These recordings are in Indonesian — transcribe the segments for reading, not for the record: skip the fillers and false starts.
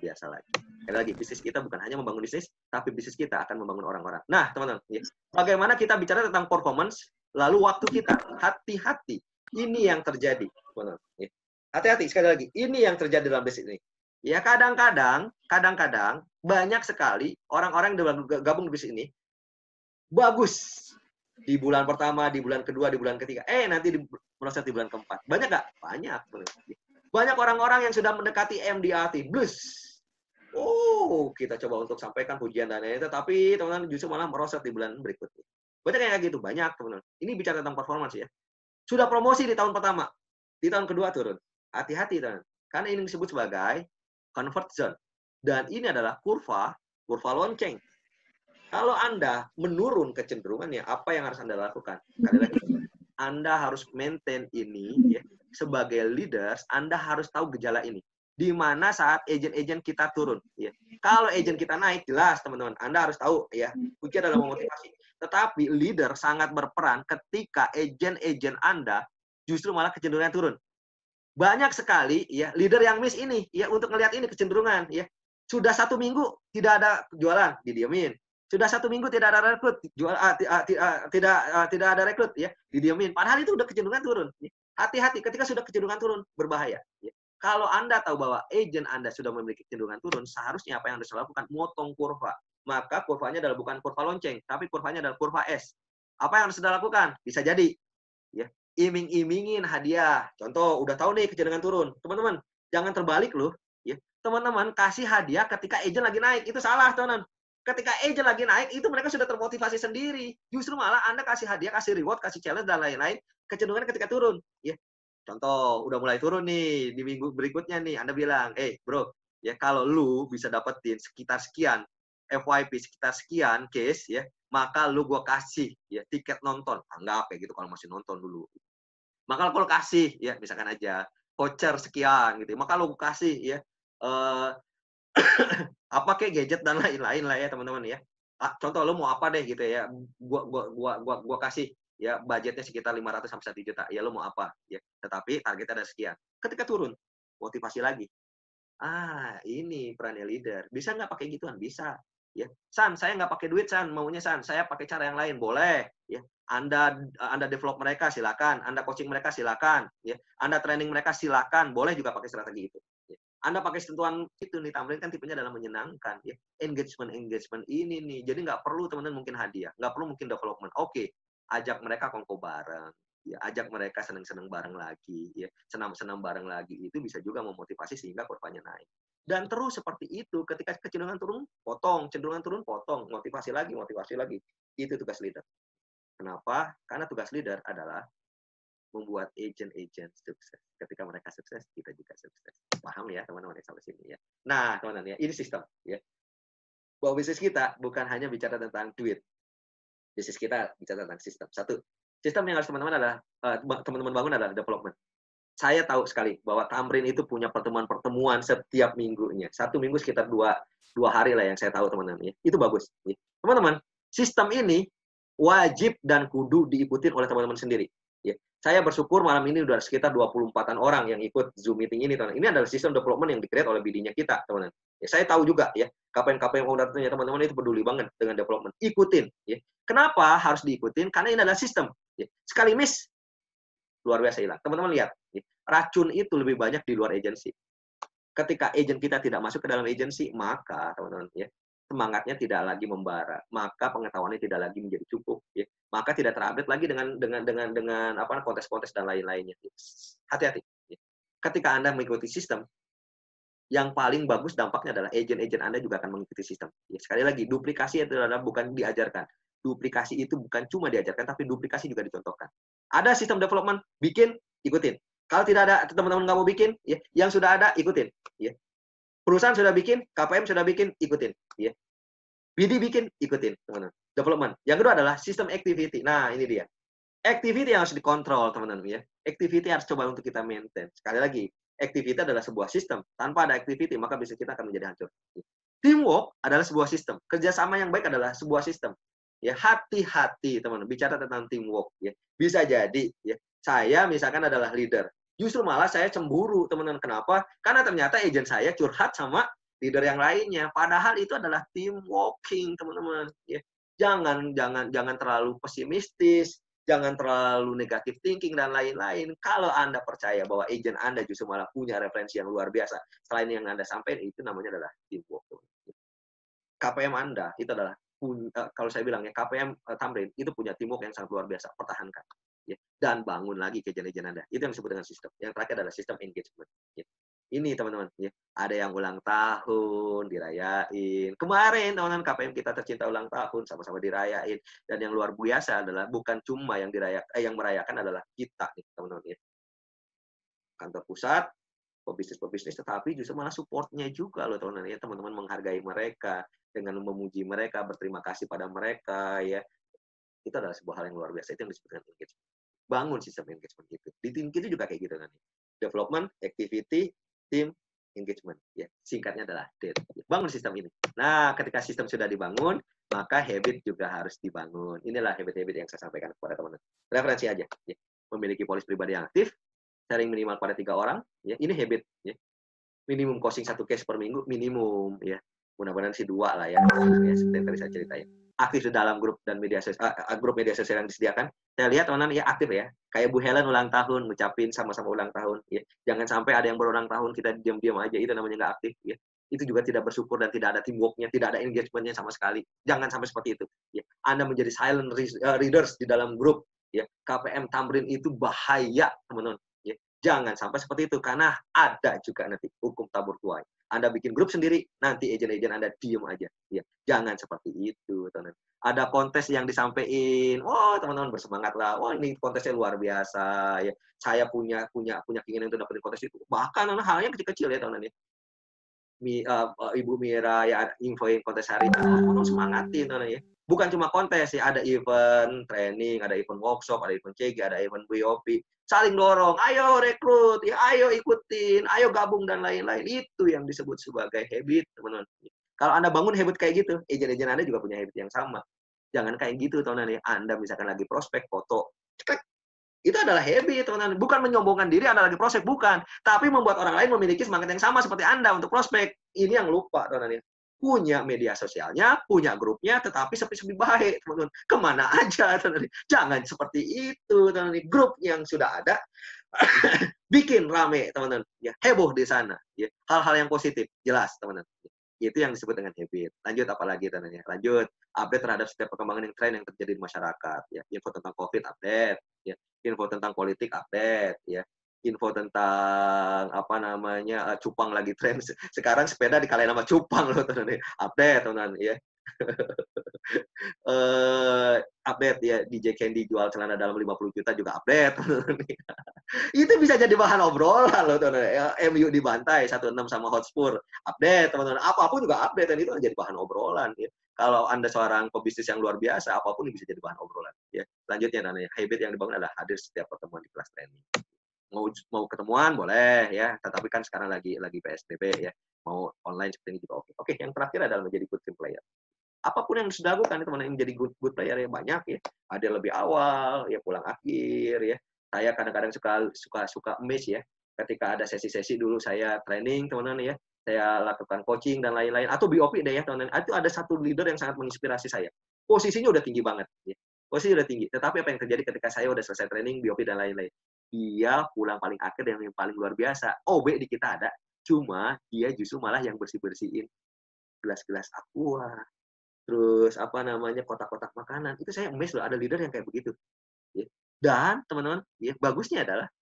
biasa lagi. Sekali lagi, bisnis kita bukan hanya membangun bisnis, tapi bisnis kita akan membangun orang-orang. Nah, teman-teman, ya, bagaimana kita bicara tentang performance, lalu waktu kita, hati-hati. Ini yang terjadi, teman-teman. Ya. Hati-hati, sekali lagi, ini yang terjadi dalam bisnis ini. Ya, kadang-kadang, banyak sekali orang-orang yang gabung di bisnis ini, bagus. Di bulan pertama, di bulan kedua, di bulan ketiga. Nanti merosot di bulan keempat. Banyak nggak? Banyak. Banyak orang-orang yang sudah mendekati MDRT. Blus. Kita coba untuk sampaikan pujian dan lain-lain, tapi teman-teman justru malah merosot di bulan berikutnya. Banyak kayak gitu, banyak teman-teman. Ini bicara tentang performance ya. Sudah promosi di tahun pertama, di tahun kedua turun. Hati-hati teman. Karena ini disebut sebagai convert zone. Dan ini adalah kurva lonceng. Kalau Anda menurun kecenderungannya, apa yang harus Anda lakukan? Sekali lagi, Anda harus maintain ini ya. Sebagai leaders, Anda harus tahu gejala ini. Di mana saat agent-agent kita turun. Ya. Kalau agent kita naik, jelas teman-teman. Anda harus tahu ya. Kunci adalah memotivasi. Tetapi leader sangat berperan ketika agent-agent Anda justru malah kecenderungan turun. Banyak sekali ya leader yang miss ini ya untuk melihat ini kecenderungan ya. Sudah 1 minggu tidak ada jualan, didiamin. Sudah 1 minggu tidak ada rekrut, tidak ada rekrut ya, didiamin. Padahal itu udah kecenderungan turun. Hati-hati ketika sudah kecenderungan turun berbahaya. Ya. Kalau Anda tahu bahwa agent Anda sudah memiliki kecenderungan turun, seharusnya apa yang Anda lakukan? Motong kurva. Maka kurvanya adalah bukan kurva lonceng, tapi kurvanya adalah kurva S. Apa yang harus Anda lakukan? Bisa jadi ya, iming-imingin hadiah. Contoh, udah tahu nih kecenderungan turun. Teman-teman, jangan terbalik loh. Ya. Teman-teman, kasih hadiah ketika agent lagi naik. Itu salah, teman-teman. Ketika agent lagi naik, itu mereka sudah termotivasi sendiri. Justru malah Anda kasih hadiah, kasih reward, kasih challenge, dan lain-lain. Kecenderungan ketika turun. Ya. Contoh, udah mulai turun nih, di minggu berikutnya nih, Anda bilang, bro, ya kalau lu bisa dapetin sekitar sekian, FYP sekitar sekian case, ya, maka lu gua kasih ya tiket nonton. Anggap ya gitu kalau masih nonton dulu. Maka kalau kasih, ya misalkan aja, voucher sekian gitu. Maka lu kasih ya, apa kayak gadget dan lain-lain lah ya teman-teman ya. Contoh lu mau apa deh gitu ya, gua kasih ya budgetnya sekitar 500 sampai 1 juta. Ya lu mau apa? Ya, tetapi targetnya ada sekian. Ketika turun, motivasi lagi. Ini perannya leader. Bisa nggak pakai gituan? Bisa. Ya, San, saya nggak pakai duit, San. Maunya San, saya pakai cara yang lain. Boleh. Ya, Anda develop mereka silakan. Anda coaching mereka silakan. Ya, Anda training mereka silakan. Boleh juga pakai strategi itu. Ya. Anda pakai sentuhan itu nih, Tamrin kan tipenya adalah menyenangkan. Ya. Engagement ini nih. Jadi nggak perlu teman-teman mungkin hadiah. Nggak perlu mungkin development. Oke, ajak mereka kongko bareng. Ya, ajak mereka senang-senang bareng lagi, ya, senam-senam bareng lagi, itu bisa juga memotivasi sehingga kurvanya naik. Dan terus seperti itu, ketika kecenderungan turun, potong, cenderungan turun, potong, motivasi lagi. Itu tugas leader. Kenapa? Karena tugas leader adalah membuat agent-agent sukses. Ketika mereka sukses, kita juga sukses. Paham ya teman-teman yang sampai sini ya. Nah, teman-teman ya, ini sistem ya. Bahwa bisnis kita bukan hanya bicara tentang duit. Bisnis kita bicara tentang sistem. Satu, sistem yang harus teman-teman bangun adalah development. Saya tahu sekali bahwa Tamrin itu punya pertemuan-pertemuan setiap minggunya. 1 minggu sekitar 2 hari lah yang saya tahu teman-teman. Itu bagus. Teman-teman, sistem ini wajib dan kudu diikuti oleh teman-teman sendiri. Saya bersyukur malam ini sudah sekitar 24-an orang yang ikut Zoom meeting ini. Teman-teman. Ini adalah sistem development yang di-create oleh BD-nya kita, teman-teman. Saya tahu juga ya, KPM owner-nya teman-teman itu peduli banget dengan development. Ikutin. Ya. Kenapa harus diikutin? Karena ini adalah sistem. Ya. Sekali miss, luar biasa hilang. Teman-teman lihat, ya. Racun itu lebih banyak di luar agensi. Ketika agent kita tidak masuk ke dalam agensi, maka teman-teman ya, semangatnya tidak lagi membara, maka pengetahuannya tidak lagi menjadi cukup, ya. Maka tidak terupdate lagi dengan apa kontes-kontes dan lain-lainnya. Hati-hati. Ya. Ketika Anda mengikuti sistem, yang paling bagus dampaknya adalah agent-agent Anda juga akan mengikuti sistem. Ya, sekali lagi, duplikasi itu adalah bukan diajarkan. Duplikasi itu bukan cuma diajarkan, tapi duplikasi juga dicontohkan. Ada sistem development, bikin, ikutin. Kalau tidak ada, teman-teman nggak mau bikin, ya, yang sudah ada, ikutin. Ya. Perusahaan sudah bikin, KPM sudah bikin, ikutin. Ya. BD bikin, ikutin. Teman-teman. Development. Yang kedua adalah sistem activity. Nah, ini dia. Activity yang harus dikontrol, teman-teman. Ya. Activity harus coba untuk kita maintain. Sekali lagi, activity adalah sebuah sistem. Tanpa ada activity, maka bisnis kita akan menjadi hancur. Teamwork adalah sebuah sistem. Kerjasama yang baik adalah sebuah sistem. Ya, hati-hati, teman-teman. Bicara tentang teamwork. Ya. Bisa jadi, ya, saya misalkan adalah leader. Justru malah saya cemburu, teman-teman. Kenapa? Karena ternyata agent saya curhat sama leader yang lainnya. Padahal itu adalah team working, teman-teman. Ya. Jangan terlalu pesimistis, jangan terlalu negatif thinking dan lain-lain. Kalau Anda percaya bahwa agent Anda justru malah punya referensi yang luar biasa, selain yang Anda sampaikan, itu namanya adalah teamwork. KPM Anda itu adalah kalau saya bilang ya KPM Tamrin itu punya teamwork yang sangat luar biasa, pertahankan. Ya. Dan bangun lagi agent Anda. Itu yang disebut dengan sistem. Yang terakhir adalah sistem engagement. Ya. Ini teman-teman, ya. Ada yang ulang tahun, dirayain. Kemarin teman-teman KPM kita tercinta ulang tahun, sama-sama dirayain. Dan yang luar biasa adalah bukan cuma yang yang merayakan adalah kita nih, teman-teman. Ya. Kantor pusat, pebisnis-pebisnis, tetapi justru malah support-nya juga loh teman-teman ya. Teman-teman menghargai mereka, dengan memuji mereka, berterima kasih pada mereka ya. Itu adalah sebuah hal yang luar biasa. Itu yang disebut dengan engagement. Bangun sistem engagement gitu. Di tim kita juga kayak gitu kan. Development, activity, team, engagement. Ya, singkatnya adalah DET. Bangun sistem ini. Nah, ketika sistem sudah dibangun, maka habit juga harus dibangun. Inilah habit-habit yang saya sampaikan kepada teman-teman. Referensi aja. Ya. Memiliki polis pribadi yang aktif, sharing minimal pada 3 orang. Ya, ini habit. Ya. Minimum closing 1 case per minggu, minimum. Ya. Mudah-mudahan sih 2 lah ya. Ya seperti yang tadi saya ceritain. Aktif di dalam grup dan grup media sosial yang disediakan. Saya lihat teman-teman ya aktif ya. Kayak Bu Helen ulang tahun, ngucapin sama-sama ulang tahun. Ya. Jangan sampai ada yang berulang tahun kita diam-diam aja, itu namanya nggak aktif. Ya. Itu juga tidak bersyukur dan tidak ada teamwork-nya, tidak ada engagement-nya sama sekali. Jangan sampai seperti itu. Ya. Anda menjadi silent readers di dalam grup. Ya. KPM Tamrin itu bahaya teman-teman. Ya. Jangan sampai seperti itu karena ada juga nanti hukum tabur tuai. Anda bikin grup sendiri, nanti agent-agent Anda diem aja. Ya, jangan seperti itu, teman-teman. Ada kontes yang disampaikan, oh teman-teman bersemangat lah, wah ini kontesnya luar biasa, ya. Saya punya keinginan untuk dapetin kontes itu. Bahkan halnya kecil-kecil ya teman-teman ya. Ibu Mira ya infoin kontes hari ini, tolong semangatin teman-teman ya. Bukan cuma kontes ya, ada event training, ada event workshop, ada event CG, ada event BOP. Saling dorong, ayo rekrut, ya ayo ikutin, ayo gabung dan lain-lain. Itu yang disebut sebagai habit, teman-teman. Kalau Anda bangun habit kayak gitu, agent-agent Anda juga punya habit yang sama. Jangan kayak gitu, teman-teman. Anda misalkan lagi prospek foto, cek, itu adalah habit, teman-teman. Bukan menyombongkan diri Anda lagi prospek, bukan. Tapi membuat orang lain memiliki semangat yang sama seperti Anda untuk prospek. Ini yang lupa, teman-teman. Punya media sosialnya, punya grupnya, tetapi sepi-sepi baik, teman-teman. Kemana aja, teman-teman. Jangan seperti itu, teman-teman. Grup yang sudah ada, bikin rame, teman-teman. Ya, heboh di sana. Ya. Hal-hal yang positif, jelas, teman-teman. Itu yang disebut dengan habit. Lanjut apalagi teman-teman. Lanjut, update terhadap setiap perkembangan yang tren yang terjadi di masyarakat. Ya. Info tentang COVID, update. Ya. Info tentang politik, update. Ya. Info tentang apa namanya cupang lagi tren. Sekarang sepeda dikalahin sama cupang loh teman-teman. Update teman-teman ya. Update ya DJ Candy jual celana dalam 50 juta juga update. Itu bisa jadi bahan obrolan loh teman-teman. Ya, MU dibantai 1-6 sama Hotspur. Update teman-teman. Apapun juga update dan itu jadi bahan obrolan ya. Kalau Anda seorang pebisnis yang luar biasa, apapun bisa jadi bahan obrolan ya. Selanjutnya namanya habit yang dibangun adalah hadir setiap pertemuan di kelas training. Mau ketemuan boleh ya, tetapi kan sekarang lagi PSBB ya. Mau online seperti ini juga oke. Oke, yang terakhir adalah menjadi good team player. Apapun yang sudah lakukan teman-teman yang menjadi good player yang banyak ya. Ada lebih awal ya, pulang akhir ya. Saya kadang-kadang suka miss ya. Ketika ada sesi-sesi dulu saya training teman-teman ya. Saya lakukan coaching dan lain-lain atau BOP deh ya teman-teman. Itu ada satu leader yang sangat menginspirasi saya. Posisinya udah tinggi banget ya. Posisi udah tinggi. Tetapi apa yang terjadi ketika saya udah selesai training, BOP dan lain-lain? Dia pulang paling akhir dan yang paling luar biasa. OB di kita ada. Cuma dia justru malah yang bersih-bersihin gelas-gelas aqua, terus apa namanya kotak-kotak makanan. Itu saya amazed loh ada leader yang kayak begitu. Ya. Dan teman-teman, ya, bagusnya adalah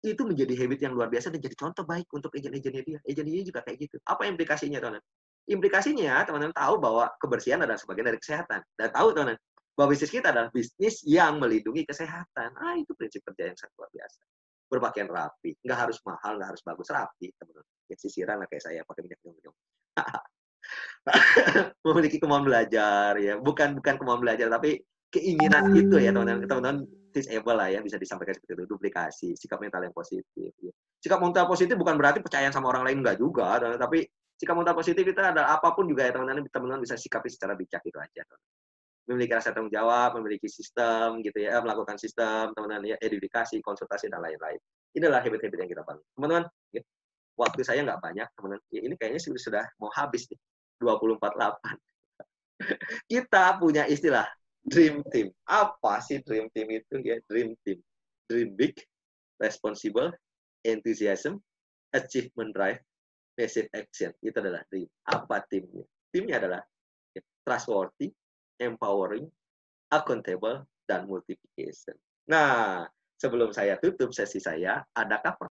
itu menjadi habit yang luar biasa dan jadi contoh baik untuk agent-agentnya dia. Agent-agentnya juga kayak gitu. Apa implikasinya teman-teman? Implikasinya teman-teman tahu bahwa kebersihan adalah sebagian dari kesehatan. Dan tahu teman-teman bahwa bisnis kita adalah bisnis yang melindungi kesehatan. Itu prinsip kerja yang sangat luar biasa. Berpakaian rapi, nggak harus mahal, nggak harus bagus, rapi teman-teman. Ya, sisiran lah kayak saya pakai minyak nyong-nyong. Memiliki kemauan belajar ya, bukan kemauan belajar tapi keinginan itu ya teman-teman disable lah ya, bisa disampaikan seperti itu. Duplikasi sikap mental yang positif ya. Sikap mental positif bukan berarti percaya sama orang lain, enggak juga, tapi sikap mental positif itu adalah apapun juga ya teman-teman bisa sikapi secara bijak itu aja. Memiliki rasa tanggung jawab, memiliki sistem gitu ya, melakukan sistem teman-teman ya, edifikasi, konsultasi dan lain-lain. Inilah habit-habit yang kita bangun teman-teman ya. waktu saya nggak banyak, teman-teman. Ya, ini kayaknya sudah mau habis nih, 24/8. Kita punya istilah dream team. Apa sih dream team itu ya? Dream team. Dream big, responsible, enthusiasm, achievement drive, massive action. Itu adalah dream. Apa timnya? Timnya adalah trustworthy, empowering, accountable, dan multiplication. Nah, sebelum saya tutup sesi saya, adakah